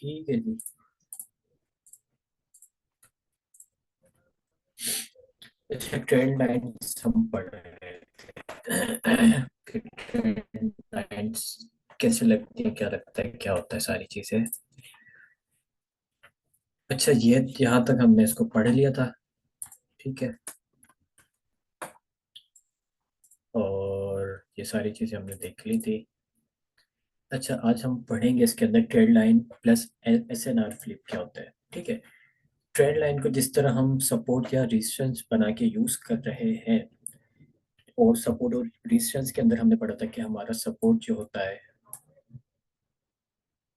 ठीक है जी। इसमें ट्रेंड लाइन्स हम पढ़ रहे थे कि ट्रेंड लाइन्स कैसे लगती है, क्या लगता है, क्या होता है, सारी चीजें। अच्छा, ये यहाँ तक हमने इसको पढ़ लिया था। ठीक है, और ये सारी चीजें हमने देख ली थी। अच्छा, आज हम पढ़ेंगे इसके अंदर trend line plus SNR flip क्या होता है। ठीक है, ट्रेंड लाइन को जिस तरह हम सपोर्ट या रेजिस्टेंस बना के यूज कर रहे हैं, और सपोर्ट और रेजिस्टेंस के अंदर हमने पढ़ा था कि हमारा सपोर्ट जो होता है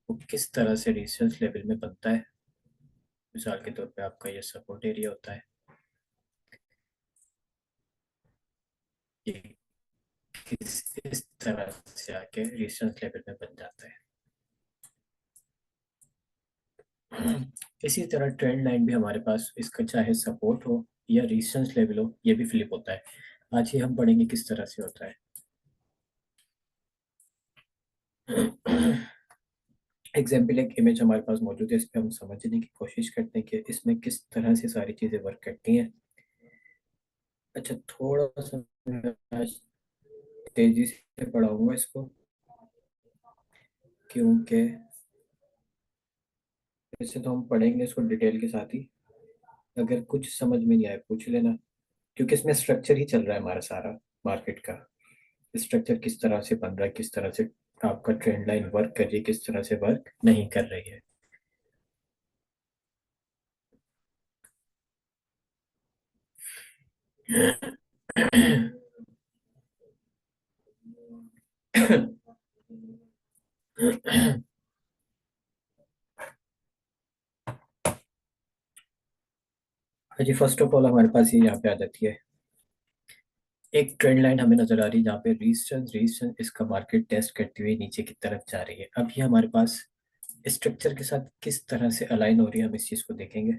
वो किस तरह से रेजिस्टेंस लेवल में बनता है। मिसाल के तौर पे आपका ये सपोर्ट एरिया होता है, ये इस तरह से आके रेजिस्टेंस लेवल में बन जाता है। इसी तरह ट्रेंड लाइन भी हमारे पास, इसका चाहे सपोर्ट हो या रेजिस्टेंस लेवल हो, ये भी फ्लिप होता है। आज ही हम पढ़ेंगे किस तरह से होता है। एग्जाम्पल, एक इमेज हमारे पास मौजूद है, इस पे हम समझने की कोशिश करते हैं कि इसमें किस तरह से सारी चीज़ें वर्क करती हैं। अच्छा, थोड़ा सा मैं आज तेजी से पढ़ाऊंगा इसको, क्योंकि वैसे तो हम पढ़ेंगे इसको डिटेल के साथ ही। अगर कुछ समझ में नहीं आए पूछ लेना, क्योंकि इसमें स्ट्रक्चर ही चल रहा है हमारा सारा मार्केट का। स्ट्रक्चर किस तरह से बन रहा है, किस तरह से आपका ट्रेंड लाइन वर्क कर रही है, किस तरह से वर्क नहीं कर रही है। हाँ जी, फर्स्ट ऑफ ऑल हमारे पास ये यहाँ पे आ जाती है, एक ट्रेंड लाइन हमें नजर आ रही है जहाँ पे रेजिस्टेंस रेजिस्टेंस इसका मार्केट टेस्ट करते हुए नीचे की तरफ जा रही है। अब ये हमारे पास स्ट्रक्चर के साथ किस तरह से अलाइन हो रही है, हम इस चीज को देखेंगे।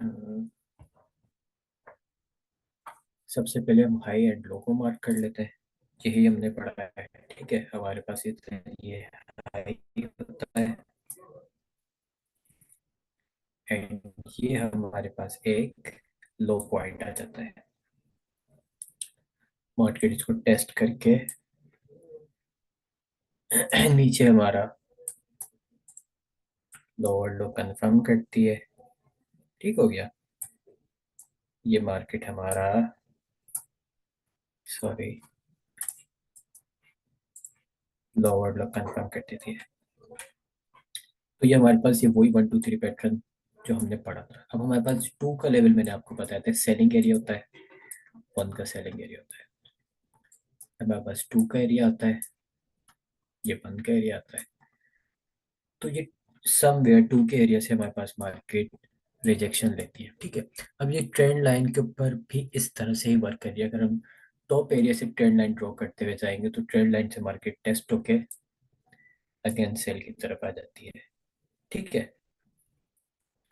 अम, सबसे पहले हम हाई एंड लो को मार्क कर लेते हैं। यही हमने पढ़ा है। ठीक है, हमारे पास ये हाई होता है, एंड ये हमारे पास एक लो पॉइंट आ जाता है। मार्केट इसको टेस्ट करके नीचे हमारा लोअर लो कंफर्म करती है। ठीक हो गया, ये मार्केट हमारा, सॉरी, लोअर लो कंफर्म कर देती है। तो ये हमारे पास ये वही 1 2 3 पैटर्न जो हमने पढ़ा था। अब हमारे पास टू का लेवल मैंने आपको बताया था, सेलिंग एरिया होता है, वन का सेलिंग एरिया होता है। हमारे पास टू का एरिया आता है, ये वन का एरिया आता है। तो ये समवेयर टू के एरिया से हमारे पास मार्केट रिजेक्शन लेती है। ठीक है, अब ये ट्रेंड लाइन के ऊपर भी इस तरह से ही वर्क कर रही है। अगर हम टॉप एरिया से ट्रेंड लाइन ड्रॉ करते हुए जाएंगे तो ट्रेंड लाइन से मार्केट टेस्ट होके अगेन सेल की तरफ आ जाती है। ठीक है,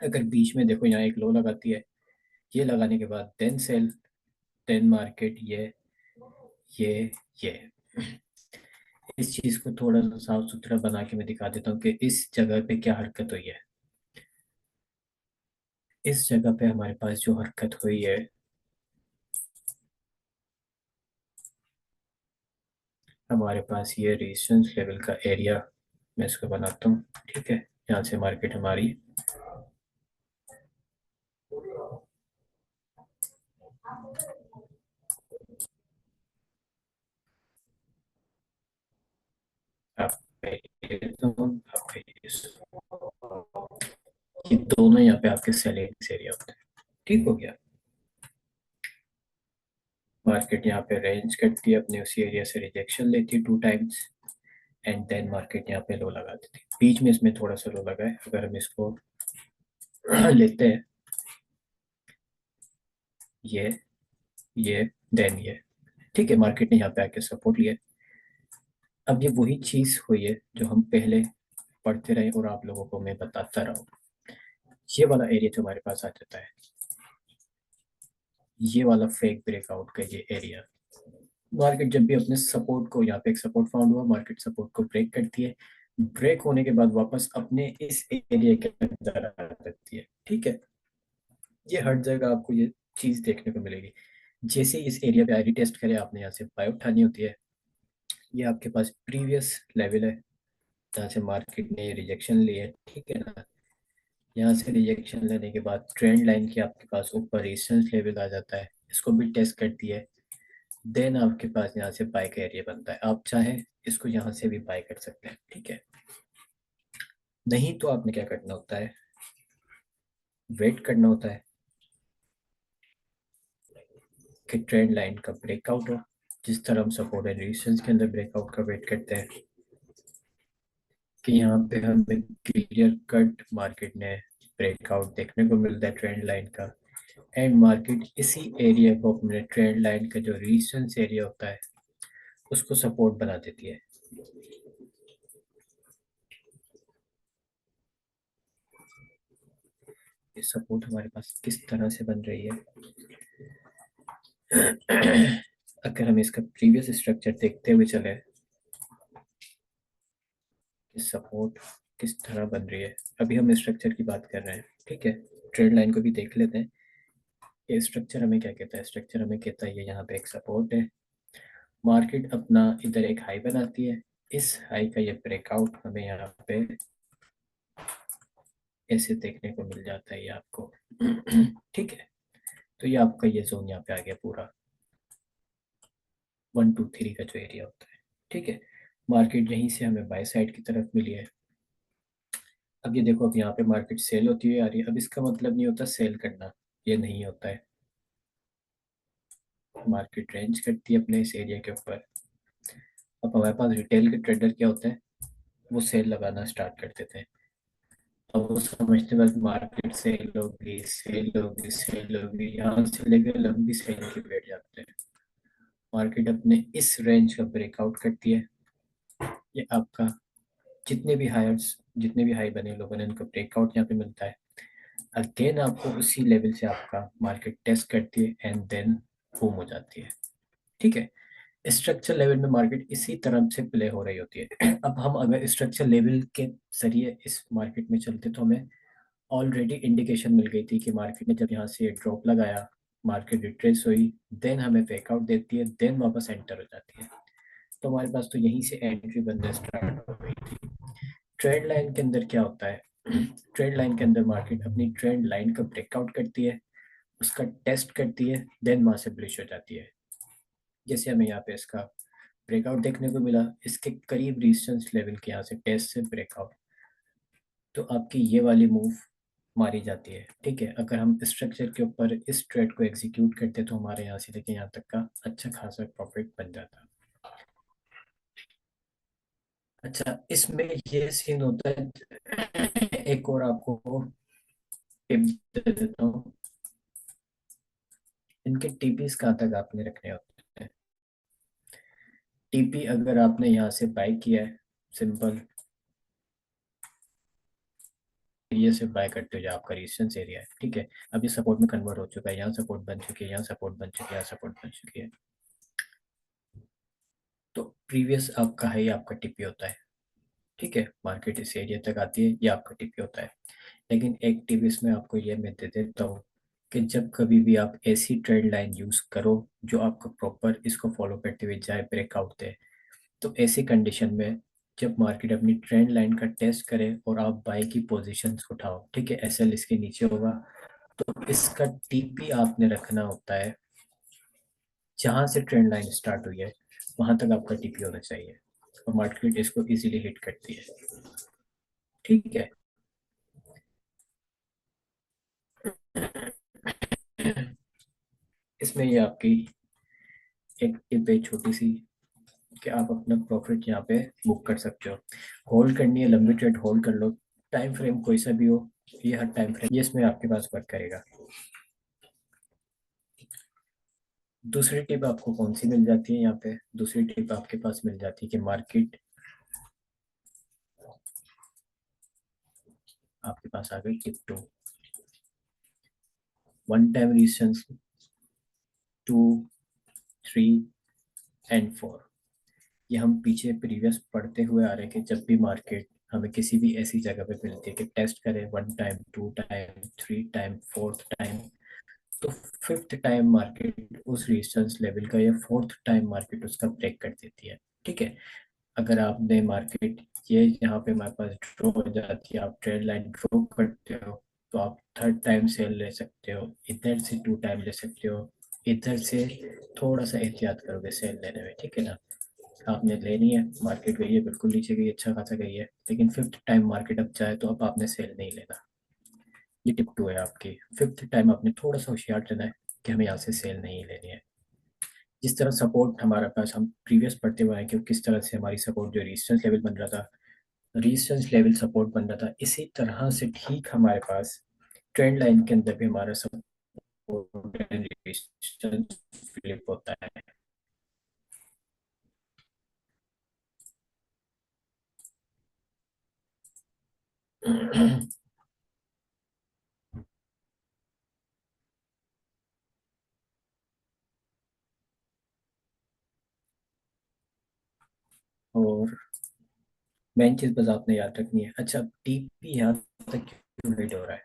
अगर बीच में देखो यहाँ एक लो लगाती है, ये लगाने के बाद देन सेल, देन मार्केट ये ये इस चीज को थोड़ा सा साफ सुथरा बना के मैं दिखा देता हूँ कि इस जगह पे क्या हरकत हुई है। इस जगह पे हमारे पास जो हरकत हुई है, हमारे पास ये रेजिस्टेंस लेवल का एरिया, मैं इसको बनाता हूँ। ठीक है, यहाँ से मार्केट हमारी आपका ये zone, आपका ये zone, ये दोनों यहाँ पे आपके सेलिंग एरिया होते हैं। ठीक हो गया, मार्केट यहाँ पे रेंज करती है, अपने उसी एरिया से रिजेक्शन लेती है 2 टाइम्स, एंड देन मार्केट यहाँ पे लो लगा देती है। बीच में इसमें थोड़ा सा लो लगा है, अगर हम इसको लेते हैं, ये ये देन ये, ठीक है, मार्केट ने यहाँ पे आके सपोर्ट लिया। अब ये वही चीज हुई है जो हम पहले पढ़ते रहे और आप लोगों को मैं बताता रहा हूँ। ये वाला एरिया जो हमारे पास आ जाता है, ये वाला फेक ब्रेकआउट का ये एरिया, मार्केट जब भी अपने सपोर्ट को, यहाँ पे एक सपोर्ट फाउंड हुआ, मार्केट सपोर्ट को ब्रेक करती है, ब्रेक होने के बाद वापस अपने इस एरिया के अंदर आ जाती है। ठीक है, ये हर जगह आपको ये चीज देखने को मिलेगी। जैसे ही इस एरिया पे आईडी टेस्ट करे, आपने यहाँ से बाय उठानी होती है। ये आपके पास प्रीवियस लेवल है जहाँ से मार्केट ने रिजेक्शन ली है, ठीक है ना। यहाँ से रिजेक्शन लेने के बाद ट्रेंड लाइन के आपके पास ऊपर रेजिस्टेंस लेवल आ जाता है, इसको भी टेस्ट करती है। देन आपके पास यहाँ से बाय का एरिया बनता है, आप चाहें इसको यहाँ से भी बाय कर सकते हैं, ठीक है। नहीं तो आपने क्या करना होता है, वेट करना होता है कि ट्रेंड लाइन का ब्रेकआउट हो। जिस तरह हम सपोर्ट एंड रेजिस्टेंस के अंदर ब्रेकआउट का वेट करते हैं कि यहाँ पे हमें क्लियर कट मार्केट ने ब्रेकआउट देखने को मिलता है ट्रेंड लाइन का, एंड मार्केट इसी एरिया को अपने ट्रेंड लाइन का जो रेजिस्टेंस एरिया होता है उसको सपोर्ट बना देती है। ये सपोर्ट हमारे पास किस तरह से बन रही है अगर हम इसका प्रीवियस स्ट्रक्चर देखते हुए चले कि सपोर्ट किस तरह बन रही है। अभी हम स्ट्रक्चर की बात कर रहे हैं, ठीक है। ट्रेंड लाइन को भी देख लेते हैं। ये स्ट्रक्चर हमें क्या कहता है, स्ट्रक्चर हमें कहता है ये यहाँ पे एक सपोर्ट है, मार्केट अपना इधर एक हाई बनाती है, इस हाई का ये ब्रेकआउट हमें यहाँ पे ऐसे देखने को मिल जाता है ये आपको ठीक है। तो ये आपका ये जोन यहाँ पे आ गया पूरा 1 2 3 का जो एरिया होता है, ठीक है। मार्केट यहीं से हमें बाय साइड की तरफ मिली है। अब ये देखो, अब यहाँ पे मार्केट सेल होती हुई आ रही है। अब इसका मतलब नहीं होता सेल करना, ये नहीं होता है। मार्केट रेंज करती है अपने इस एरिया के ऊपर। अब हमारे पास रिटेल के ट्रेडर क्या होते हैं, वो सेल लगाना स्टार्ट कर देते हैं। अब वो समझते बस मार्केट सेल होगी, सेल होगी, सेल होगी, यहाँ से लेकर लंबी सेल की बैठ जाते हैं। मार्केट अपने इस रेंज का ब्रेकआउट करती है, ये आपका जितने भी हायर्स, जितने भी हाई बने लोगों ने उनको ब्रेकआउट यहाँ पे मिलता है। अगेन आपको उसी लेवल से आपका मार्केट टेस्ट करती है एंड देन बूम हो जाती है, ठीक है। स्ट्रक्चर लेवल में मार्केट इसी तरह से प्ले हो रही होती है अब हम अगर स्ट्रक्चर लेवल के जरिए इस मार्केट में चलते तो हमें ऑलरेडी इंडिकेशन मिल गई थी कि मार्केट ने जब यहाँ से ड्रॉप लगाया, मार्केट रिट्रेस हुई, देन हमें फेकआउट देती है, देन वापस एंटर हो जाती है। तो हमारे पास तो यहीं से एंट्री बनना स्टार्ट हो गई थी। ट्रेंड लाइन के अंदर क्या होता है ट्रेंड लाइन के अंदर मार्केट अपनी ट्रेंड लाइन का ब्रेकआउट करती है, उसका टेस्ट करती है, देन वहां से बुलिश हो जाती है। जैसे हमें यहाँ पे इसका ब्रेकआउट देखने को मिला, इसके करीब रेजिस्टेंस लेवल के यहाँ से टेस्ट से ब्रेकआउट, तो आपकी ये वाली मूव मारी जाती है, ठीक है। अगर हम स्ट्रक्चर के ऊपर इस ट्रेड को एग्जीक्यूट करते तो हमारे यहाँ से लेके यहाँ तक का अच्छा खासा प्रॉफिट बन जाता। अच्छा, इसमें ये सीन होता है, एक और आपको टिप दे देता हूँ। इनके टीपीस कहाँ तक आपने रखने होते हैं। टीपी अगर आपने यहाँ से बाय किया है, सिंपल एरिया से बाय करते हो जो आपका रेजिस्टेंस एरिया है, ठीक है। अब ये सपोर्ट में कन्वर्ट हो चुका है, यहाँ सपोर्ट बन चुकी है, यहाँ सपोर्ट बन चुकी है, यहाँ सपोर्ट बन चुकी है। तो प्रीवियस आपका है, ये आपका टीपी होता है, ठीक है। मार्केट इस एरिया तक आती है, ये आपका टीपी होता है। लेकिन एक टिप इसमें आपको ये मैं दे देता हूँ कि जब कभी भी आप ऐसी ट्रेड लाइन यूज करो जो आपको प्रॉपर इसको फॉलो करते हुए जाए, ब्रेकआउट दे, तो ऐसी कंडीशन में जब मार्केट अपनी ट्रेंड लाइन का टेस्ट करे और आप बाई की पोजीशंस उठाओ, ठीक है, एसएल इसके नीचे होगा, तो इसका टीपी आपने रखना होता है जहां से ट्रेंड लाइन स्टार्ट हुई है वहां तक आपका टीपी होना चाहिए, और मार्केट इसको इजीली हिट करती है, ठीक है। इसमें ये आपकी एक टिप है छोटी सी, कि आप अपना प्रॉफिट यहाँ पे बुक कर सकते हो। होल्ड करनी है, लंबी ट्रेड होल्ड कर लो, टाइम फ्रेम कोई सा भी हो, ये हर टाइम फ्रेम ये इसमें आपके पास वर्क करेगा। दूसरी टिप आपको कौन सी मिल जाती है यहाँ पे, दूसरी टिप आपके पास मिल जाती है कि मार्केट आपके पास आ गई tip two, one time resistance 2 3 N4। ये हम पीछे प्रीवियस पढ़ते हुए आ रहे हैं कि जब भी मार्केट हमें किसी भी ऐसी जगह पे मिलती है कि टेस्ट करें 1 time, 2 time, 3 time, 4th time, तो 5th टाइम मार्केट उस रेजिस्टेंस लेवल का या 4th टाइम मार्केट उसका ब्रेक कर देती है। ठीक है। अगर आपने मार्केट ये यहाँ पे हमारे पास ड्रॉ हो जाती है, आप ट्रेड लाइन ड्रॉ करते हो, तो आप 3rd टाइम सेल ले सकते हो, इधर से 2 टाइम ले सकते हो, इधर से थोड़ा सा एहतियात करोगे सेल लेने में। ठीक है ना। आपने लेनी है, मार्केट गई है, बिल्कुल नीचे गई, अच्छा खासा गई है, लेकिन 5th टाइम मार्केट अब जाए तो अब आपने सेल नहीं लेना। ये टिप 2 है आपकी। 5th टाइम आपने थोड़ा सा होशियार रहना है कि हमें यहाँ से सेल नहीं लेनी है। जिस तरह सपोर्ट हमारे पास हम प्रीवियस पढ़ते हुए हैं कि किस तरह से हमारी सपोर्ट जो रेजिस्टेंस लेवल बन रहा था, रेजिस्टेंस लेवल सपोर्ट बन रहा था, इसी तरह से ठीक हमारे पास ट्रेंड लाइन के अंदर भी हमारा सपोर्ट एंड रेजिस्टेंस फ्लिप होता है। और मेन चीज बस आपने याद रखनी है। अच्छा, टीपी यहाँ तक क्यों हिट हो रहा है?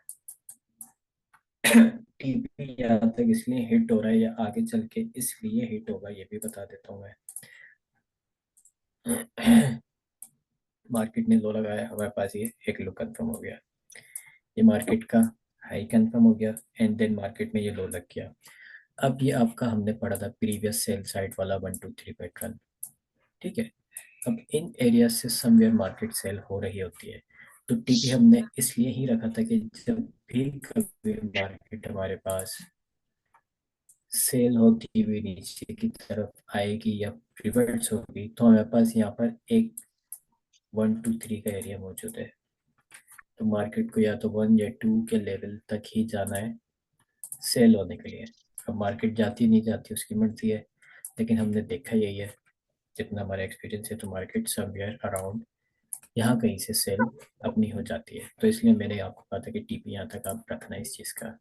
टीपी यहाँ तक इसलिए हिट हो रहा है या आगे चल के इसलिए हिट होगा ये भी बता देता हूँ मैं। मार्केट ने लो लगाया, हमारे पास ये एक लो कंफर्म हो गया, ये मार्केट का हाई कंफर्म हो गया, एंड देन मार्केट में ये लो लग गया। अब ये आपका हमने पढ़ा था प्रीवियस सेल साइड वाला 1 2 3 पैटर्न। ठीक है। अब इन एरिया से समवेयर मार्केट सेल हो रही होती है, तो टीपी हमने इसलिए ही रखा था कि जब भी कभी मार्केट हमारे पास सेल होती हुई नीचे की तरफ आएगी या रिवर्ट्स होगी, तो हमारे पास यहाँ पर एक 1 2 3 का एरिया मौजूद है। तो मार्केट को या तो 1 या 2 के लेवल तक ही जाना है सेल होने के लिए। अब मार्केट जाती नहीं जाती उसकी मर्जी है, लेकिन हमने देखा यही है, जितना हमारा एक्सपीरियंस है, तो मार्केट समवेयर अराउंड यहाँ कहीं से सेल अपनी हो जाती है। तो इसलिए मैंने आपको कहा था कि टीपी यहाँ तक आप रखना इस चीज़ का।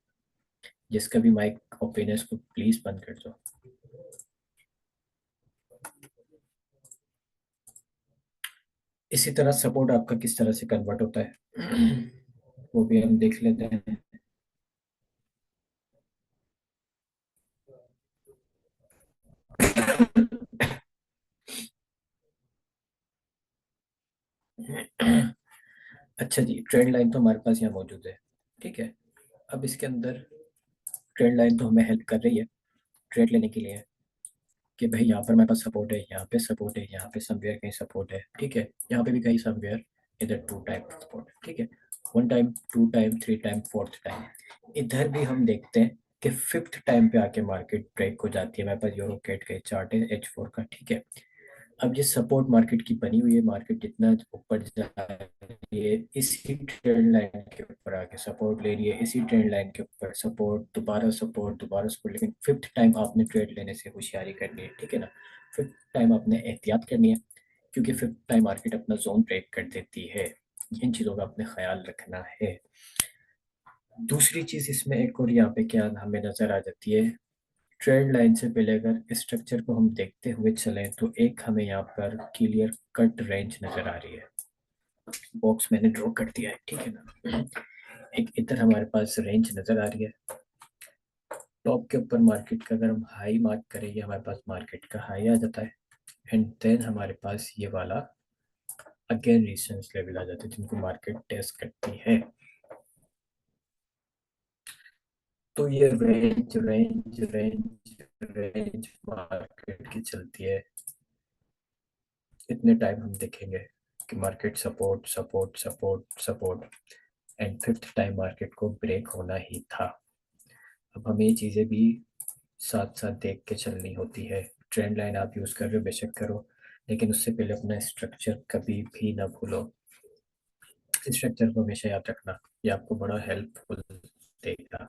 जिसका भी माइक ओपिनियंस को प्लीज़ बंद कर दो। इसी तरह सपोर्ट आपका किस तरह से कन्वर्ट होता है वो भी हम देख लेते हैं। अच्छा जी, ट्रेंड लाइन तो हमारे पास यहाँ मौजूद है। ठीक है। अब इसके अंदर ट्रेंड लाइन तो हमें हेल्प कर रही है ट्रेड लेने के लिए, कि भाई यहाँ पर हमारे पास सपोर्ट है, यहाँ पे सपोर्ट है, यहाँ पे समवेयर कहीं सपोर्ट है। ठीक है। यहाँ पे भी कहीं समवेयर, इधर 2 टाइम सपोर्ट। ठीक है। 1 time, 2 time, 3 time, 4th time. इधर भी हम देखते हैं कि 5th टाइम पे आके मार्केट ब्रेक हो जाती है। हमारे पास यूरो कैट का चार्ट है H4 का। ठीक है। अब ये सपोर्ट मार्केट की बनी हुई है, मार्केट जितना ऊपर जा रही है इसी ट्रेंड लाइन के ऊपर आके सपोर्ट ले रही है, इसी ट्रेंड लाइन के ऊपर सपोर्ट, दोबारा सपोर्ट, दोबारा सपोर्ट, लेकिन 5th टाइम आपने ट्रेड लेने से होशियारी करनी है। ठीक है ना। 5th टाइम आपने एहतियात करनी है, क्योंकि 5th टाइम मार्केट अपना जोन ब्रेक कर देती है। इन चीज़ों का आपने ख्याल रखना है। दूसरी चीज़ इसमें एक और यहाँ पे क्या हमें नज़र आ जाती है, ट्रेंड लाइन से पहले अगर स्ट्रक्चर को हम देखते हुए चलें तो एक हमें यहाँ पर क्लियर कट रेंज नज़र आ रही है। बॉक्स मैंने ड्रॉ कर दिया है। ठीक है ना। एक इधर हमारे पास रेंज नज़र आ रही है। टॉप के ऊपर मार्केट का अगर हम हाई मार्क करें, ये हमारे पास मार्केट का हाई आ जाता है, एंड देन हमारे पास ये वाला अगेन रेजिस्टेंस लेवल आ जाता है जिनको मार्केट टेस्ट करती है। तो ये range range range range market की चलती है। इतने टाइम हम देखेंगे कि market support support support support, and 5th time market को ब्रेक होना ही था। अब हमें ये चीज़ें भी साथ साथ देख के चलनी होती है। ट्रेंड लाइन आप यूज़ कर रहे हो बेशक करो, लेकिन उससे पहले अपना स्ट्रक्चर कभी भी ना भूलो। स्ट्रक्चर को हमेशा याद रखना, ये आपको बड़ा हेल्पफुल देगा।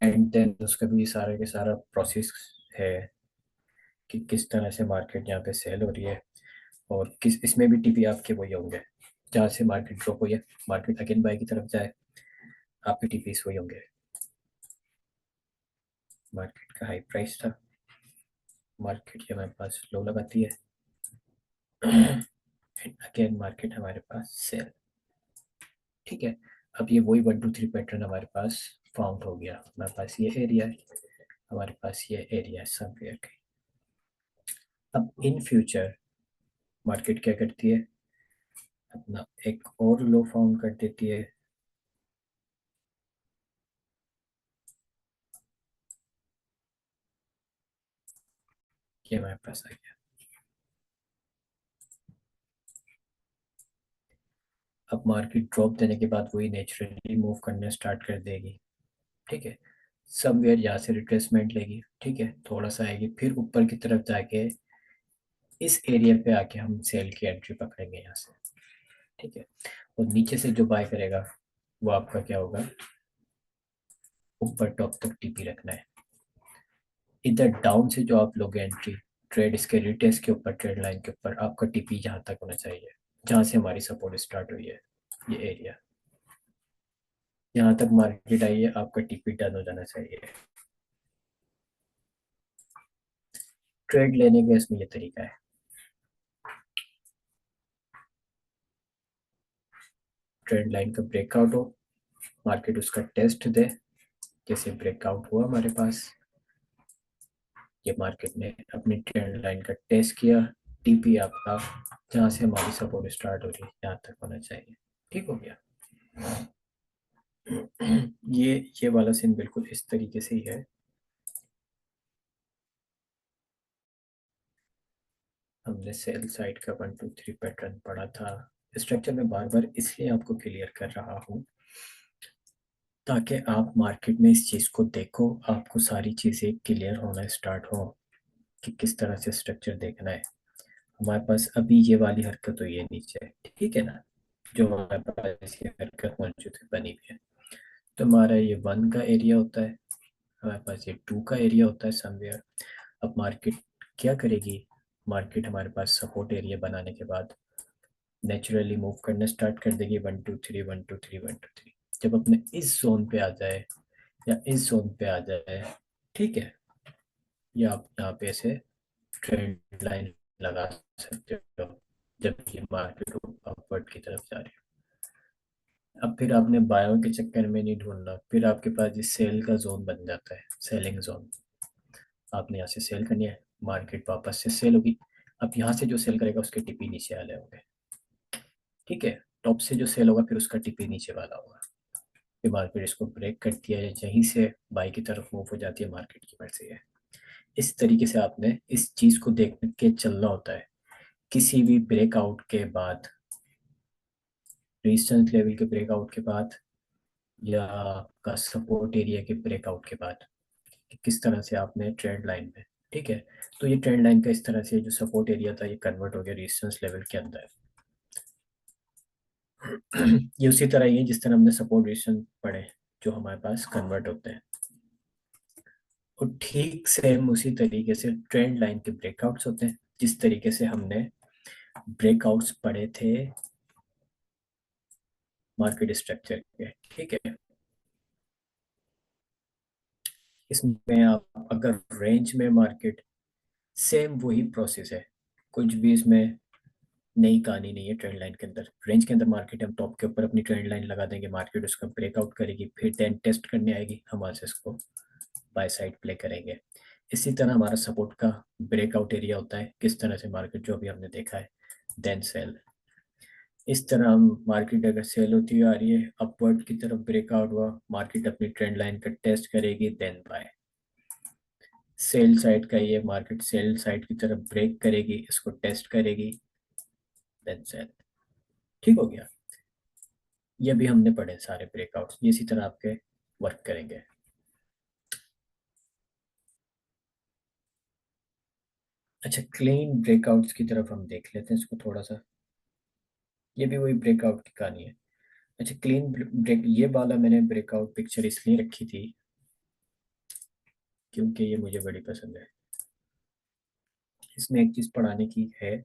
एंड देन उसका भी सारा के सारा प्रोसेस है कि किस तरह से मार्केट यहाँ पे सेल हो रही है, और किस इसमें भी टीपी आपके वही होंगे जहाँ से मार्केट ड्रॉप हुई है, मार्केट अगेन बाई की तरफ जाए, आपके टीपीस वही होंगे। मार्केट का हाई प्राइस था, मार्केट ये हमारे पास लो लगाती है, एंड अगेन मार्केट हमारे पास सेल। ठीक है, अब ये वही 1 2 3 पैटर्न हमारे पास फाउंड हो गया। हमारे पास ये एरिया है, हमारे पास ये एरिया है समवेयर का। अब इन फ्यूचर मार्केट क्या करती है, अपना एक और लो फाउंड कर देती है। ये हमारे पास आ गया। अब मार्केट ड्रॉप देने के बाद वही नेचुरली मूव करना स्टार्ट कर देगी। ठीक है, समवेयर यहाँ से रिट्रेसमेंट लेगी, ठीक है, थोड़ा सा आएगी, फिर ऊपर की तरफ जाके इस एरिया पे आके हम सेल की एंट्री पकड़ेंगे यहाँ से। ठीक है, और नीचे से जो बाय करेगा वो आपका क्या होगा, ऊपर टॉप तक टीपी रखना है। इधर डाउन से जो आप लोग एंट्री ट्रेड इसके रिटेस्ट के ऊपर, ट्रेड लाइन के ऊपर आपका टीपी जहाँ तक होना चाहिए, जहाँ से हमारी सपोर्ट स्टार्ट हुई है, ये एरिया, यहाँ तक मार्केट आई है, आपका टीपी डन हो जाना चाहिए। ट्रेड लेने का इसमें ये तरीका है। ट्रेड लाइन का ब्रेकआउट हो, मार्केट उसका टेस्ट दे, जैसे ब्रेकआउट हुआ हमारे पास, ये मार्केट ने अपनी ट्रेंड लाइन का टेस्ट किया, टीपी आपका जहाँ से हमारी सपोर्ट स्टार्ट हो रही है यहाँ तक होना चाहिए। ठीक हो गया। ये वाला सीन बिल्कुल इस तरीके से ही है। हमने सेल साइड का 1 2 3 पैटर्न पढ़ा था। स्ट्रक्चर में बार बार इसलिए आपको क्लियर कर रहा हूँ ताकि आप मार्केट में इस चीज़ को देखो, आपको सारी चीज़ें क्लियर होना स्टार्ट हो कि किस तरह से स्ट्रक्चर देखना है। हमारे पास अभी ये वाली हरकत हुई है नीचे, ठीक है ना, जो हमारे पास ये हरकत मौजूद है बनी हुई है, तो हमारा ये 1 का एरिया होता है, हमारे पास ये 2 का एरिया होता है समवेयर। अब मार्केट क्या करेगी, मार्केट हमारे पास सपोर्ट एरिया बनाने के बाद नेचुरली मूव करना स्टार्ट कर देगी 1 2 3 1 2 3 1 2 3। जब अपने इस जोन पे आ जाए या इस जोन पे आ जाए, ठीक है, या आप यहाँ पे ऐसे ट्रेंड लाइन लगा सकते हो जब ये मार्केट अपवर्ड की तरफ जा रही है। अब फिर आपने बायों के चक्कर में नहीं ढूंढना, फिर आपके पास ये सेल का जोन बन जाता है, सेलिंग जोन। आपने यहाँ से सेल करनी है, मार्केट वापस से सेल होगी। अब यहाँ से जो सेल करेगा उसके टीपी नीचे वाले होंगे। ठीक है, टॉप से जो सेल होगा फिर उसका टीपी नीचे वाला होगा। फिर मार्केट इसको ब्रेक करती है, यहीं से बाई की तरफ मूव हो जाती है, मार्केट की मर्जी है। इस तरीके से आपने इस चीज को देख के चलना होता है। किसी भी ब्रेकआउट के बाद, रेजिस्टेंस लेवल के ब्रेकआउट के बाद, या आपका सपोर्ट एरिया के ब्रेकआउट के बाद, कि किस तरह से आपने ट्रेंड लाइन में, ठीक है, तो ये ट्रेंड लाइन का इस तरह से जो सपोर्ट एरिया था ये कन्वर्ट हो गया रेजिस्टेंस लेवल के अंदर। ये उसी तरह ही है जिस तरह हमने सपोर्ट रेजिस्टेंस पढ़े जो हमारे पास कन्वर्ट होते हैं। और ठीक सेम उसी तरीके से ट्रेंड लाइन के ब्रेकआउट्स होते हैं, जिस तरीके से हमने ब्रेकआउट्स पढ़े थे मार्केट स्ट्रक्चर के। ठीक है, इसमें आप अगर रेंज में मार्केट, सेम वही प्रोसेस है, कुछ भी इसमें नई कहानी नहीं है। ट्रेंड लाइन के अंदर, रेंज के अंदर मार्केट हम टॉप के ऊपर अपनी ट्रेंड लाइन लगा देंगे, मार्केट उसका ब्रेकआउट करेगी, फिर देन टेस्ट करने आएगी, हम वहाँ से इसको बाय साइड प्ले करेंगे। इसी तरह हमारा सपोर्ट का ब्रेकआउट एरिया होता है, किस तरह से मार्केट जो भी हमने देखा है, देन सेल। इस तरह हम मार्केट अगर सेल होती आ रही है, अपवर्ड की तरफ ब्रेकआउट हुआ, मार्केट अपनी ट्रेंड लाइन का टेस्ट करेगी, देन बाय। सेल साइड का ये मार्केट सेल साइड की तरफ ब्रेक करेगी, इसको टेस्ट करेगी, देन सेल। ठीक हो गया। ये भी हमने पढ़े सारे ब्रेकआउट्स, ये इसी तरह आपके वर्क करेंगे। अच्छा, क्लीन ब्रेकआउट्स की तरफ हम देख लेते हैं इसको थोड़ा सा। ये भी वही ब्रेकआउट की कहानी है। अच्छा, क्लीन ब्रेक, ये वाला मैंने ब्रेकआउट पिक्चर इसलिए रखी थी क्योंकि ये मुझे बड़ी पसंद है। इसमें एक चीज पढ़ाने की है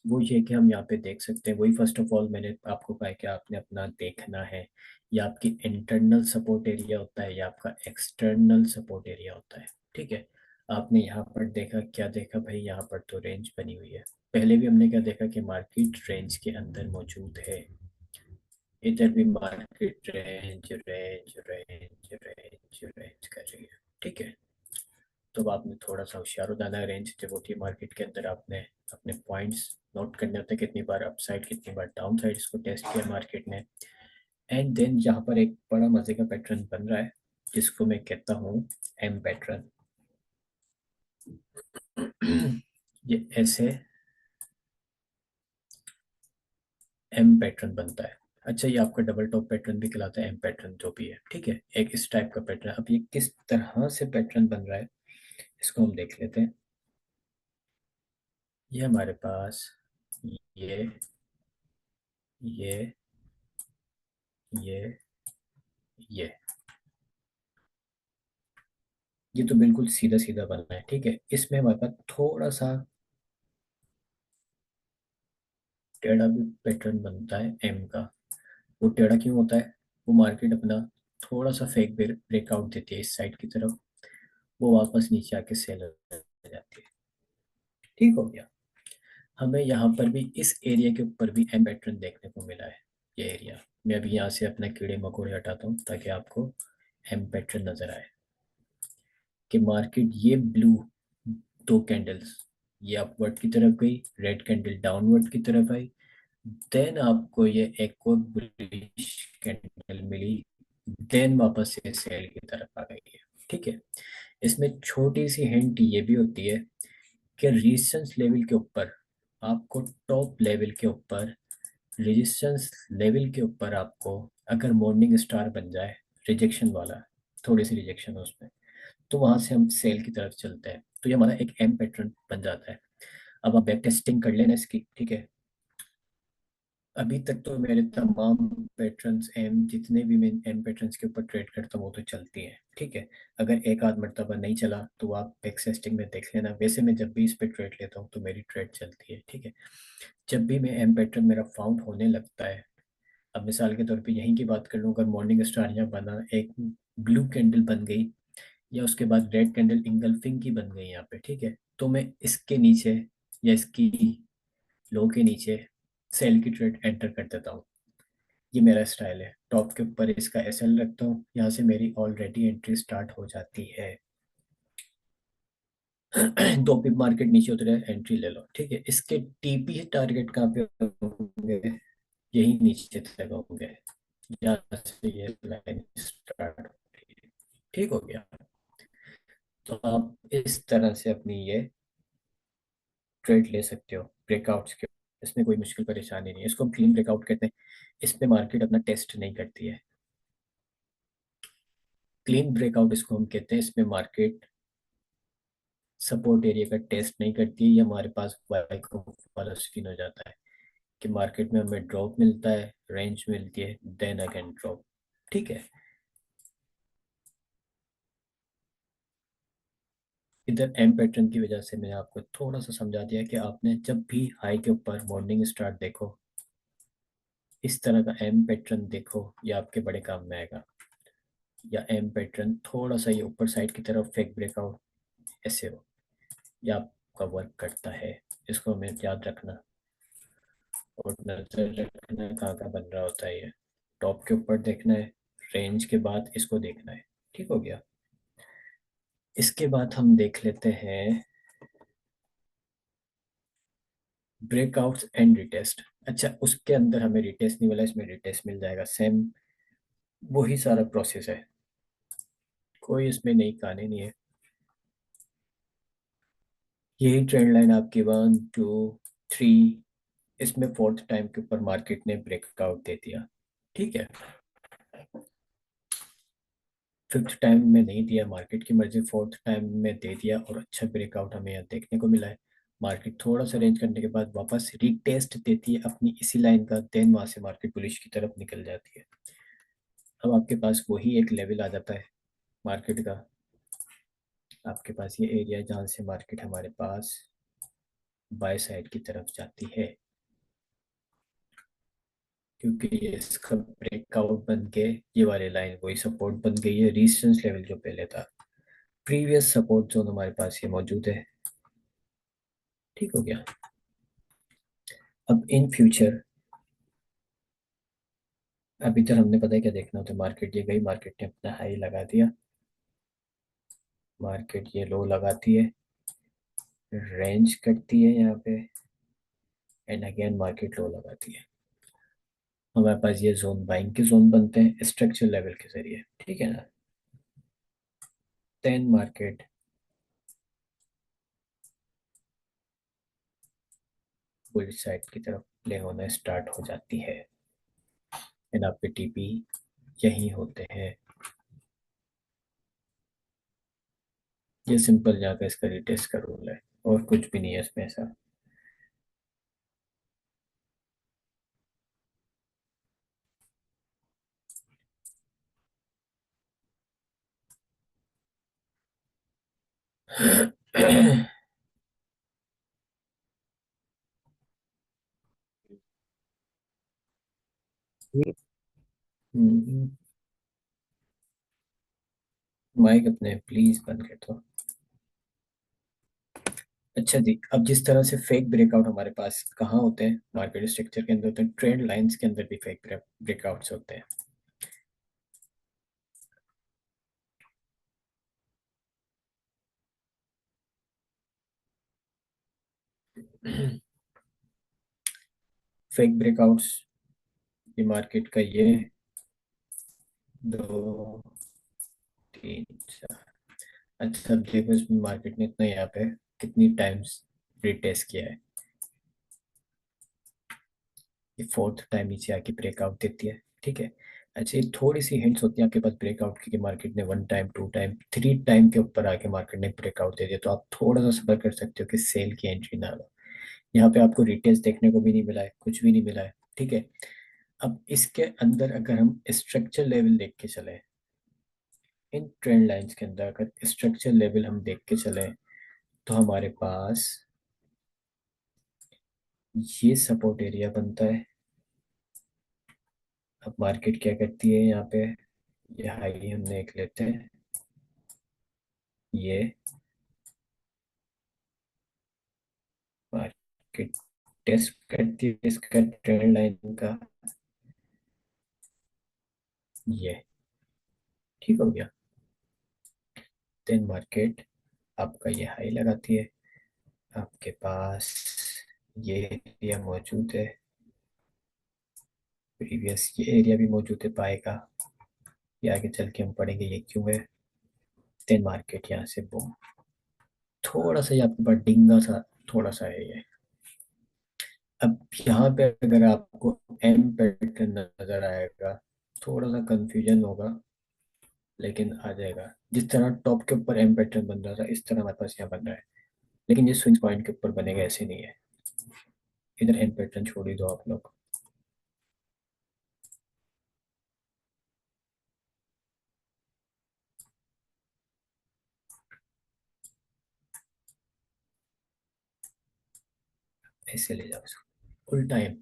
वो ये कि हम यहाँ पे देख सकते हैं, वही फर्स्ट ऑफ ऑल मैंने आपको कहा कि आपने अपना देखना है, या आपकी इंटरनल सपोर्ट एरिया होता है या आपका एक्सटर्नल सपोर्ट एरिया होता है। ठीक है, आपने यहाँ पर देखा, क्या देखा भाई, यहाँ पर तो रेंज बनी हुई है। पहले भी हमने क्या देखा कि मार्केट रेंज के अंदर मौजूद है, इधर भी market range range range range range कर रही है। ठीक है, तो अब आपने थोड़ा सा होशियार हो जाना है। रेंज जब होती है मार्केट के अंदर, आपने अपने पॉइंट्स नोट करने होते हैं, कितनी बार अप साइड कितनी बार डाउन साइड इसको टेस्ट किया मार्केट ने। एंड देन यहाँ पर एक बड़ा मजे का पैटर्न बन रहा है, जिसको मैं कहता हूँ एम पैटर्न। ये ऐसे एम पैटर्न बनता है। अच्छा, ये आपका डबल टॉप पैटर्न भी कहलाता है, एम पैटर्न जो भी है। ठीक है, एक इस टाइप का पैटर्न। अब ये किस तरह से पैटर्न बन रहा है, इसको हम देख लेते हैं। ये हमारे पास ये ये ये ये ये तो बिल्कुल सीधा सीधा बनना है। ठीक है, इसमें हमारे पास थोड़ा सा टेढ़ा भी पैटर्न बनता है एम का। वो टेढ़ा क्यों होता है? वो मार्केट अपना थोड़ा सा फेक ब्रेकआउट देती है इस साइड की तरफ, वो वापस नीचे आके सेल हो जाती है। ठीक हो गया। हमें यहाँ पर भी इस एरिया के ऊपर भी एम पैटर्न देखने को मिला है। ये एरिया, मैं अभी यहाँ से अपने कीड़े मकोड़े हटाता हूँ ताकि आपको एम पैटर्न नजर आए कि मार्केट ये ब्लू दो कैंडल्स, ये अपवर्ड की तरफ गई, रेड कैंडल डाउनवर्ड की तरफ आई, देन आपको ये एक और बुलिश कैंडल मिली, देन वापस से सेल की तरफ आ गई है। ठीक है, इसमें छोटी सी हिंट ये भी होती है कि रेजिस्टेंस लेवल के ऊपर आपको, टॉप लेवल के ऊपर, रेजिस्टेंस लेवल के ऊपर आपको अगर मॉर्निंग स्टार बन जाए, रिजेक्शन वाला, थोड़ी सी रिजेक्शन है उसमें, तो वहां से हम सेल की तरफ चलते हैं, तो ये हमारा एक एम पैटर्न बन जाता है। अब आप बैक टेस्टिंग कर लेना इसकी। ठीक है, अभी तक तो मेरे तमाम पैटर्न्स एम, जितने भी मैं एम पैटर्न्स के ऊपर ट्रेड करता हूँ वो तो चलती हैं। ठीक है, अगर एक आध मरतबा नहीं चला तो आप बैक टेस्टिंग में देख लेना। वैसे मैं जब भी इस पे ट्रेड लेता हूँ तो मेरी ट्रेड चलती है। ठीक है, जब भी मैं एम पैटर्न मेरा फाउंड होने लगता है, अब मिसाल के तौर पे यहीं की बात कर लूँ, अगर मॉर्निंग स्टार यहाँ बना, एक ब्लू कैंडल बन गई, या उसके बाद रेड कैंडल इंगल्फिंग की बन गई यहाँ पे, ठीक है, तो मैं इसके नीचे या इसकी लो के नीचे सेल की ट्रेड एंटर कर देता हूँ। ये मेरा स्टाइल है, टॉप के ऊपर इसका एसएल रखता हूँ, यहाँ से मेरी ऑलरेडी एंट्री स्टार्ट हो जाती है। दो पिप मार्केट नीचे उतरे, एंट्री ले लो। ठीक है, इसके टीपी टारगेट कहाँ पे होंगे? यही नीचे तक होंगे, जहाँ से ये लाइन स्टार्ट होती है। ठीक हो गया, तो आप इस तरह से अपनी ये ट्रेड ले सकते हो ब्रेकआउट्स के। इसमें कोई मुश्किल परेशानी नहीं है, इसको हम क्लीन ब्रेकआउट कहते हैं। इस पे मार्केट अपना टेस्ट नहीं करती है, क्लीन ब्रेकआउट इसको हम कहते हैं। इसमें मार्केट सपोर्ट एरिया का टेस्ट नहीं करती है, ये हमारे पास वाई को वाला स्किन हो जाता है कि मार्केट में हमें ड्रॉप मिलता है, रेंज मिलती है, देन अगेन ड्रॉप। ठीक है, इधर एम पैटर्न की वजह से मैंने आपको थोड़ा सा समझा दिया कि आपने जब भी हाई के ऊपर मॉर्निंग स्टार्ट देखो, इस तरह का एम पैटर्न देखो, ये आपके बड़े काम में आएगा। या एम पैटर्न थोड़ा सा ये ऊपर साइड की तरफ फेक ब्रेकआउट ऐसे हो, ये आपका वर्क करता है। इसको हमें याद रखना और नजर रखना कहाँ कहाँ बन रहा होता है ये। टॉप के ऊपर देखना है, रेंज के बाद इसको देखना है। ठीक हो गया, इसके बाद हम देख लेते हैं ब्रेकआउट्स एंड रिटेस्ट। अच्छा, उसके अंदर हमें रिटेस्ट नहीं मिला, इसमें रिटेस्ट मिल जाएगा, सेम वही सारा प्रोसेस है, कोई इसमें नई कहानी नहीं है। यही ट्रेंड लाइन आपकी 1 2 3, इसमें फोर्थ टाइम के ऊपर मार्केट ने ब्रेकआउट दे दिया। ठीक है, फिफ्थ टाइम में नहीं दिया, मार्केट की मर्जी, फोर्थ टाइम में दे दिया और अच्छा ब्रेकआउट हमें यहाँ देखने को मिला है। मार्केट थोड़ा सा रेंज करने के बाद वापस रीटेस्ट देती है अपनी इसी लाइन का, देन वहां से मार्केट बुलिश की तरफ निकल जाती है। अब आपके पास वही एक लेवल आ जाता है मार्केट का, आपके पास ये एरिया है जहाँ से मार्केट हमारे पास बाय साइड की तरफ जाती है, क्योंकि ये इसका ब्रेकआउट बन के ये वाली लाइन वही सपोर्ट बन गई है, रेजिस्टेंस लेवल जो पहले था, प्रीवियस सपोर्ट जोन हमारे पास ये मौजूद है। ठीक हो गया। अब इन फ्यूचर, अभी तक हमने पता है क्या देखना होता है, मार्केट ये गई, मार्केट ने अपना हाई लगा दिया, मार्केट ये लो लगाती है, रेंज करती है यहाँ पे, एंड अगेन मार्केट लो लगाती है। हमारे पास ये जोन बाइंग के जोन बनते हैं स्ट्रक्चर लेवल के जरिए, ठीक है ना। देन मार्केट बुल साइड की तरफ प्ले होना स्टार्ट हो जाती है, एंड आपके टीपी यही होते हैं। ये सिंपल जाकर इसका रिटेस्ट का रूल है, और कुछ भी नहीं है इसमें ऐसा। माइक अपने प्लीज बंद कर दो। अच्छा जी, अब जिस तरह से फेक ब्रेकआउट हमारे पास कहाँ होते हैं, मार्केट स्ट्रक्चर के अंदर होते हैं, ट्रेंड लाइंस के अंदर भी फेक ब्रेकआउट्स होते हैं। फेक ब्रेकआउट्स, ये मार्केट का ये दो, तीन, चार। अच्छा, अब देखो इसमें मार्केट ने इतना यहाँ पे कितनी टाइम्स रिटेस्ट किया है, ये फोर्थ टाइम नीचे आके ब्रेकआउट देती है, ठीक है। अच्छा, ये थोड़ी सी हिंट्स होती है आपके पास ब्रेकआउट की, कि मार्केट ने one time, two time, three time के ऊपर आके मार्केट ने ब्रेकआउट दे दिया, तो आप थोड़ा सा सब्र कर सकते हो कि सेल की एंट्री ना लो। यहाँ पे आपको रिटेल्स देखने को भी नहीं मिला है, कुछ भी नहीं मिला है, ठीक है। अब इसके अंदर अगर हम स्ट्रक्चर लेवल देख के चले, इन ट्रेंड लाइंस के अंदर अगर स्ट्रक्चर लेवल हम देख के चले, तो हमारे पास ये सपोर्ट एरिया बनता है। अब मार्केट क्या करती है यहाँ पे, ये हाई हम देख लेते हैं, ये मार्केट टेस्ट करती है इसका ट्रेंड लाइन का, ये ठीक हो गया। देन मार्केट आपका ये हाई लगाती है, आपके पास ये एरिया मौजूद है, प्रीवियस ये एरिया भी मौजूद है बाय का, ये आगे चल के हम पढ़ेंगे ये क्यों है। देन मार्केट यहाँ से बूम, थोड़ा सा ये आपके पास डिंगा सा थोड़ा सा है ये। अब यहाँ पे अगर आपको एम पैटर्न नजर आएगा, थोड़ा सा कंफ्यूजन होगा, लेकिन आ जाएगा। जिस तरह टॉप के ऊपर एम पैटर्न बन रहा था, इस तरह हमारे पास यहाँ बन रहा है, लेकिन ये स्विंग पॉइंट के ऊपर बनेगा ऐसे नहीं है। इधर एम पैटर्न छोड़ ही दो आप लोग, ऐसे ले जाओ इसको उल्टा एम।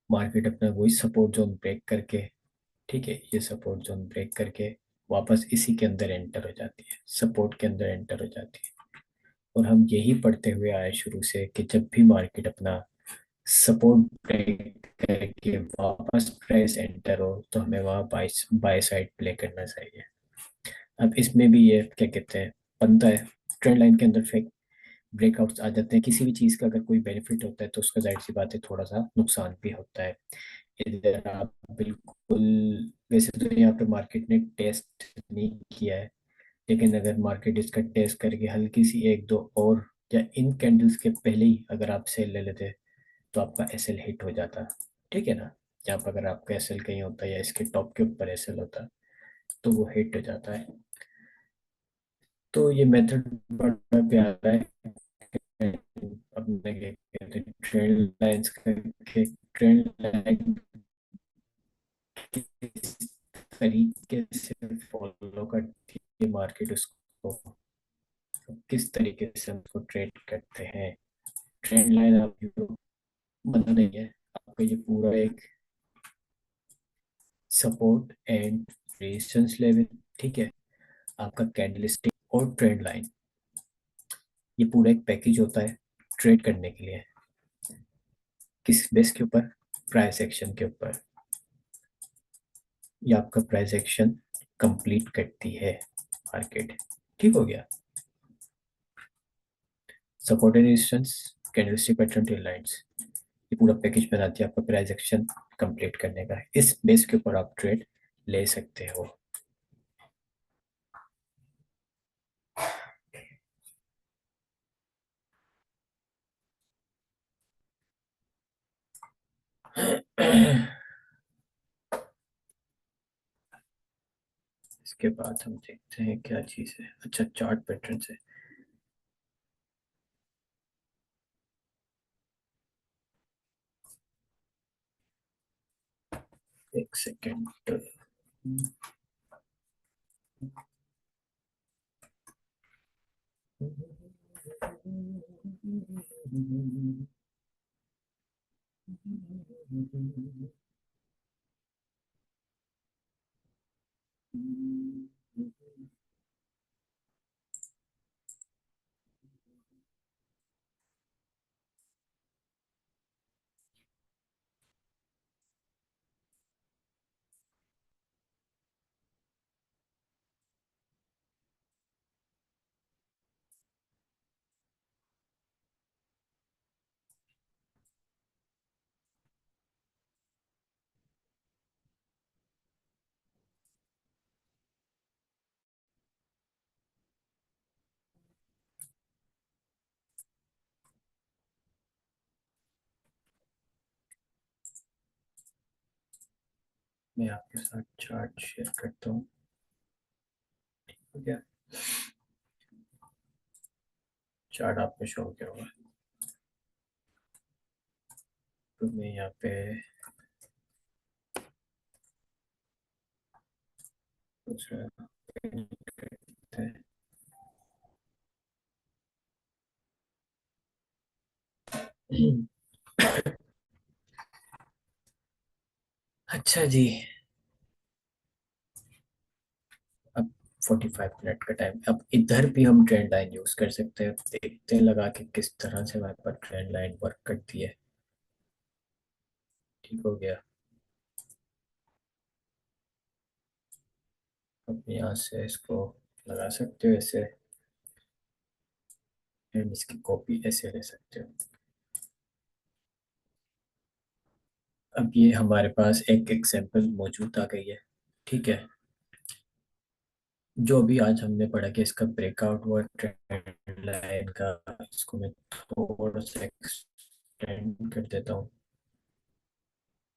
मार्केट अपना वही सपोर्ट जोन ब्रेक करके, ठीक है, ये सपोर्ट जोन ब्रेक करके वापस इसी के अंदर एंटर हो जाती है, सपोर्ट के अंदर एंटर हो जाती है। और हम यही पढ़ते हुए आए शुरू से, कि जब भी मार्केट अपना सपोर्ट ब्रेक करके वापस प्राइस एंटर हो, तो हमें वहाँ बाय बाय साइड प्ले करना चाहिए। अब इसमें भी ये क्या कहते हैं, बनता है ट्रेंड लाइन के अंदर फेक ब्रेकआउट्स आ जाते हैं। किसी भी चीज़ का अगर कोई बेनिफिट होता है, तो उसका जाहिर सी बात है थोड़ा सा नुकसान भी होता है। इधर आप बिल्कुल, वैसे तो यहाँ पे मार्केट ने टेस्ट नहीं किया है, लेकिन अगर मार्केट इसका टेस्ट करके हल्की सी एक दो और, या इन कैंडल्स के पहले ही अगर आप सेल ले लेते, तो आपका एसएल हिट हो जाता, ठीक है ना। यहाँ पर अगर आपका एसएल कहीं होता है, या इसके टॉप के ऊपर एसएल होता, तो वो हिट हो जाता है। तो ये मेथड बड़ा प्यारा है। अपने क्या कहते हैं, ट्रेंड लाइंस करके ट्रेंड लाइन किस तरीके से फॉलो करती है मार्केट उसको किस तरीके से हम उसको ट्रेड करते हैं। ट्रेंड लाइन आपको पता नहीं है, आपका ये पूरा एक सपोर्ट एंड रेजिस्टेंस लेवल, ठीक है, आपका कैंडलस्टिक और ट्रेंड लाइन, ये पूरा एक पैकेज होता है ट्रेड करने के लिए। किस बेस के ऊपर? प्राइस एक्शन के ऊपर। ये आपका प्राइस एक्शन कंप्लीट करती है मार्केट। ठीक हो गया। Support and resistance, candlestick pattern, trend lines, ये पूरा पैकेज बनाती है आपका प्राइस एक्शन कंप्लीट करने का। इस बेस के ऊपर आप ट्रेड ले सकते हो। इसके बाद हम देखते हैं क्या चीज़ है। अच्छा, चार्ट पैटर्न से। एक सेकेंड। मैं आपके साथ चार्ट शेयर करता हूँ। ठीक है, चार्ट आपको शो क्या होगा। तो मैं यहाँ पे दूसरा है। अच्छा जी, अब 45 मिनट का टाइम। अब इधर भी हम ट्रेंड लाइन यूज कर सकते हैं। देखते हैं लगा के किस तरह से हमारे पास ट्रेंड लाइन वर्क करती है। ठीक हो गया। अब यहाँ से इसको लगा सकते हो ऐसे, एंड इसकी कॉपी ऐसे ले सकते हो। अब ये हमारे पास एक एग्जांपल मौजूद आ गई है। ठीक है, जो भी आज हमने पढ़ा कि इसका ब्रेकआउट हुआ ट्रेंड लाइन का, इसको मैं थोड़ा सा एक्सटेंड कर देता हूँ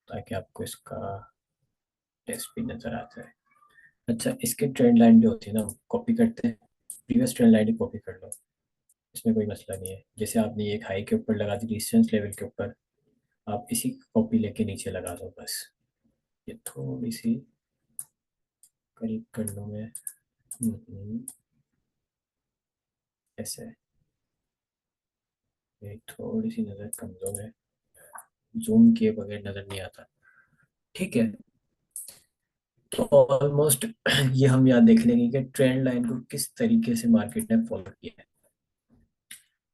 ताकि आपको इसका टेस्ट भी नजर आता है। अच्छा, इसके ट्रेंड लाइन जो होती है ना, कॉपी करते हैं, प्रीवियस ट्रेंड लाइन ही कॉपी कर लो, इसमें कोई मसला नहीं है। जैसे आपने ये एक हाई के ऊपर लगा दी रेजिस्टेंस लेवल के ऊपर, आप इसी कॉपी लेके नीचे लगा दो बस। ये थोड़ी सी करीब कर लूँ मैं। ऐसे, मेरी थोड़ी सी नज़र कमज़ोर है, जूम किए बगैर नज़र नहीं आता। ठीक है, तो ऑलमोस्ट ये हम याद देख लेंगे कि ट्रेंड लाइन को किस तरीके से मार्केट ने फॉलो किया है।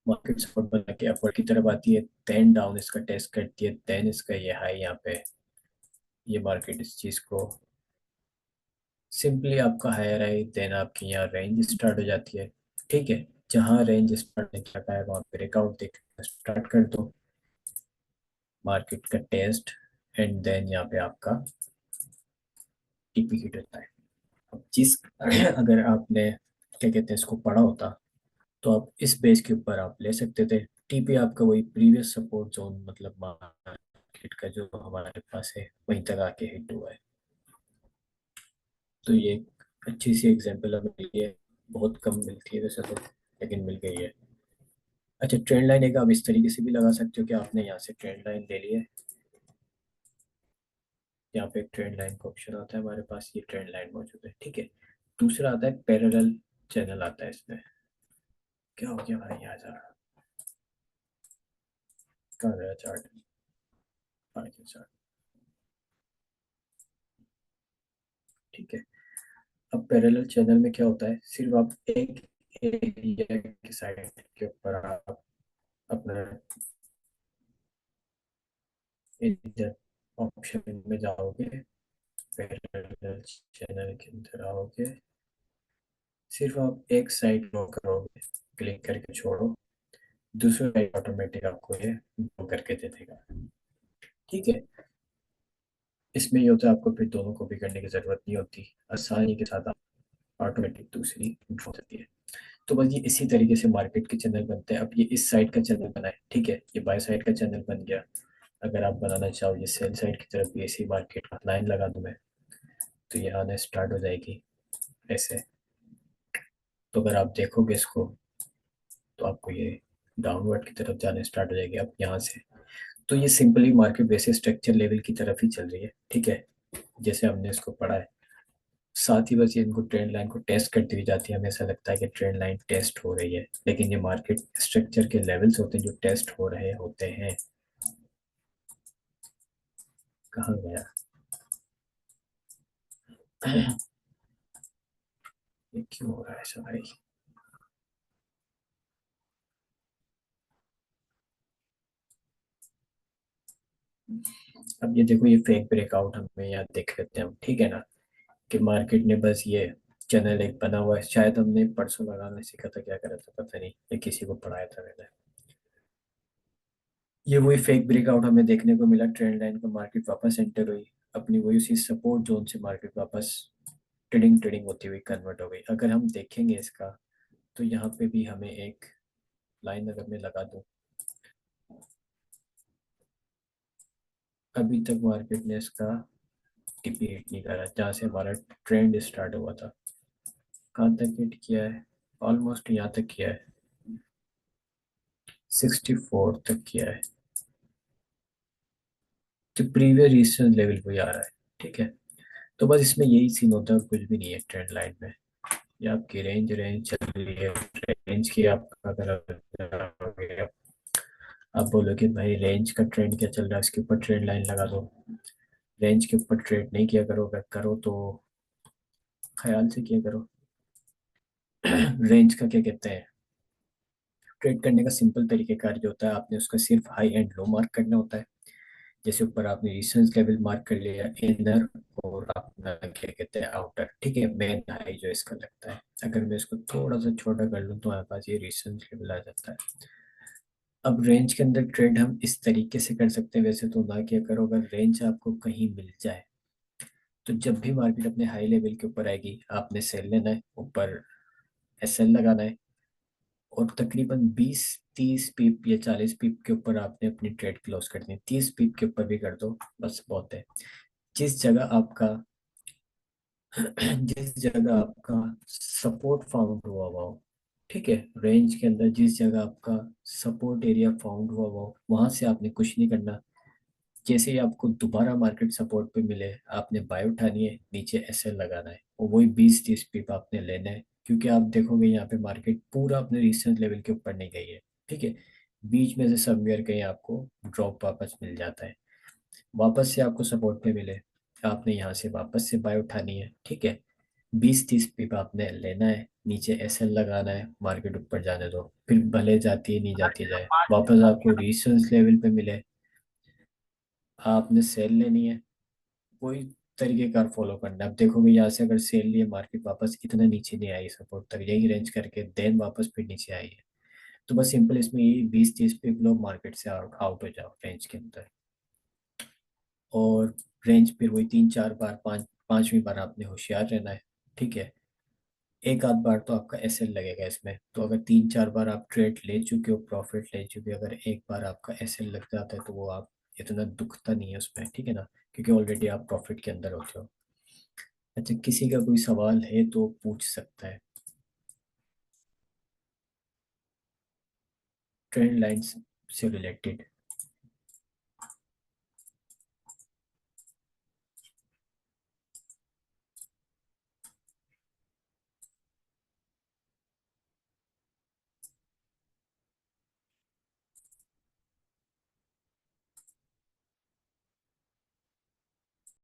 मार्केट सपोर्ट बना के अपवर्ड की तरफ आती है, देन डाउन इसका टेस्ट करती है, देन इसका ये हाई यहाँ पे, ये मार्केट इस चीज़ को सिंपली आपका हायर हाई, देन आपकी यहाँ रेंज स्टार्ट हो जाती है। ठीक है, जहाँ रेंज स्टार्ट नहीं कर पाया वहाँ ब्रेकआउट देख स्टार्ट कर दो, मार्केट का टेस्ट, एंड देन यहाँ पे आपका टीपी हिट होता है। अब जिस अगर आपने क्या कहते हैं इसको पढ़ा होता, तो आप इस बेस के ऊपर आप ले सकते थे। टीपी आपका वही प्रीवियस सपोर्ट जोन, मतलब मार्केट का जो हमारे पास है वहीं तक आके हिट हुआ है। तो ये एक अच्छी सी एग्जांपल हमें मिली है, बहुत कम मिलती है वैसे तो, लेकिन मिल गई है। अच्छा, ट्रेंड लाइन एक आप इस तरीके से भी लगा सकते हो कि आपने यहाँ से ट्रेंड लाइन ले ली है, यहाँ पे एक ट्रेंड लाइन का ऑप्शन आता है हमारे पास, ये ट्रेंड लाइन मौजूद है। ठीक है, दूसरा आता है पैरेलल चैनल आता है इसमें। क्या हो गया भाई, आ जा। कहाँ गया चार्ट? आ गया चार्ट। ठीक है। अब पैरेलल चैनल में क्या होता है, सिर्फ आप एक एरिया की साइड के ऊपर आप अपना एडिटर ऑप्शन में जाओगे, पैरेलल चैनल के अंदर आओगे, सिर्फ आप एक साइड ड्रॉ करोगे, क्लिक करके छोड़ो, दूसरा साइड ऑटोमेटिक आपको ये ड्रॉ करके दे देगा। ठीक है। इसमें ये होता है, आपको फिर दोनों कॉपी करने की जरूरत नहीं होती, आसानी के साथ आप ऑटोमेटिक दूसरी ड्रॉ करती है। तो बस ये इसी तरीके से मार्केट के चैनल बनते हैं। अब ये इस साइड का चैनल बना है, ठीक है, ये बाय साइड का चैनल बन गया। अगर आप बनाना चाहो ये सेल साइड की तरफ भी ऐसी मार्केट का लाइन लगा दूं मैं, तो ये आने स्टार्ट हो जाएगी ऐसे। तो अगर आप देखोगे इसको, तो आपको ये डाउनवर्ड की तरफ जाने स्टार्ट हो जाएगी अब यहाँ से। तो ये सिंपली मार्केट वैसे स्ट्रक्चर लेवल की तरफ ही चल रही है, ठीक है, जैसे हमने इसको पढ़ा है। साथ ही बस ये इनको ट्रेंड लाइन को टेस्ट करती हुई जाती है, हमें ऐसा लगता है कि ट्रेंड लाइन टेस्ट हो रही है, लेकिन ये मार्केट स्ट्रक्चर के लेवल्स होते हैं जो टेस्ट हो रहे होते हैं। कहाँ गया? ये क्यों हो रहा है ऐसा भाई? अब ये देखो, ये फेक ब्रेकआउट हमें यहाँ देख लेते हैं हम, ठीक है ना, कि मार्केट ने बस ये चैनल एक बना हुआ है, शायद हमने परसों लगाना सीखा था, क्या करा था पता नहीं, ये किसी को पढ़ाया था मैंने। ये वही फेक ब्रेकआउट हमें देखने को मिला, ट्रेंड लाइन को मार्केट वापस एंटर हुई, अपनी वही उसी सपोर्ट जोन से मार्केट वापस ट्रेडिंग ट्रेडिंग होती हुई कन्वर्ट हो गई। अगर हम देखेंगे इसका, तो यहाँ पे भी हमें एक लाइन अगर मैं लगा दूं, अभी तक मार्केट ने इसका रिपीट नहीं करा जहाँ से हमारा ट्रेंड स्टार्ट हुआ था। कहाँ तक हिट किया है? ऑलमोस्ट यहाँ तक किया है, 64 तक किया है, जो प्रीवियस रेजिस्टेंस लेवल पे आ रहा है। ठीक है। तो बस इसमें यही सीन होता है, कुछ भी नहीं है ट्रेंड लाइन में। ये आपकी रेंज रेंज चल रही है, रेंज की आप अगर आप बोलो कि भाई रेंज का ट्रेंड क्या चल रहा है, इसके ऊपर ट्रेंड लाइन लगा दो। रेंज के ऊपर ट्रेड नहीं किया करो, अगर करो तो ख्याल से किया करो। रेंज का क्या कहते हैं, ट्रेड करने का सिंपल तरीकेकार जो होता है, आपने उसका सिर्फ हाई एंड लो मार्क करना होता है। जैसे ऊपर आपने रेजिस्टेंस लेवल मार्क कर लिया इनर, और अपना क्या कहते हैं आउटर, ठीक है, मेन हाई जो इसका लगता है। अगर मैं इसको थोड़ा सा छोटा कर लूँ तो हमारे पास ये रेजिस्टेंस लेवल आ जाता है। अब रेंज के अंदर ट्रेड हम इस तरीके से कर सकते हैं, वैसे तो ना किया करो, अगर रेंज आपको कहीं मिल जाए, तो जब भी मार्केट अपने हाई लेवल के ऊपर आएगी, आपने सेल लेना है, ऊपर एसएल लगाना है, और तकरीबन 20 30 पिप या 40 पिप के ऊपर आपने अपनी ट्रेड क्लोज करनी है। 30 पिप के ऊपर भी कर दो, बस बहुत है। जिस जगह आपका जिस जगह आपका सपोर्ट फाउंड हुआ हुआ हो, ठीक है, रेंज के अंदर जिस जगह आपका सपोर्ट एरिया फाउंड हुआ हुआ हो, वहां से आपने कुछ नहीं करना। जैसे ही आपको दोबारा मार्केट सपोर्ट पे मिले, आपने बाय उठानी है, नीचे एसएल लगाना है, और वही 20 30 पिप आपने लेना है। क्योंकि आप देखोगे यहाँ पे मार्केट पूरा अपने रिसेंट लेवल के ऊपर नहीं गई है, ठीक है, बीच में से समवेयर कहीं आपको ड्रॉप वापस मिल जाता है, वापस से आपको सपोर्ट पे मिले, आपने यहाँ से वापस से बाय उठानी है, ठीक है, 20 30 पिप आपने लेना है, नीचे एसएल लगाना है, मार्केट ऊपर जाने दो, फिर भले जाती है नहीं जाती जाए, वापस आपको रेजिस्टेंस लेवल पे मिले, आपने सेल लेनी है, कोई तरीके कार फॉलो करना है। अब देखोगे यहाँ से अगर सेल लिए, मार्केट वापस इतना नीचे नहीं आई सपोर्ट तक, यही रेंज करके देन वापस फिर नीचे आई है। तो बस सिंपल इसमें यही 20 30 पिप लो, मार्केट से आउट आउट हो जाओ रेंज के अंदर, और रेंज फिर वही 3 4 बार, पांचवी बार आपने होशियार रहना है, ठीक है। एक आध बार तो आपका एसएल लगेगा इसमें, तो अगर 3 4 बार आप ट्रेड ले चुके हो, प्रॉफिट ले चुके हो, अगर एक बार आपका एसएल लग जाता है, तो वो आप इतना दुखता नहीं है उसमें, ठीक है ना, क्योंकि ऑलरेडी आप प्रॉफिट के अंदर होते हो। अच्छा, किसी का कोई सवाल है तो पूछ सकता है, ट्रेंड लाइंस से रिलेटेड।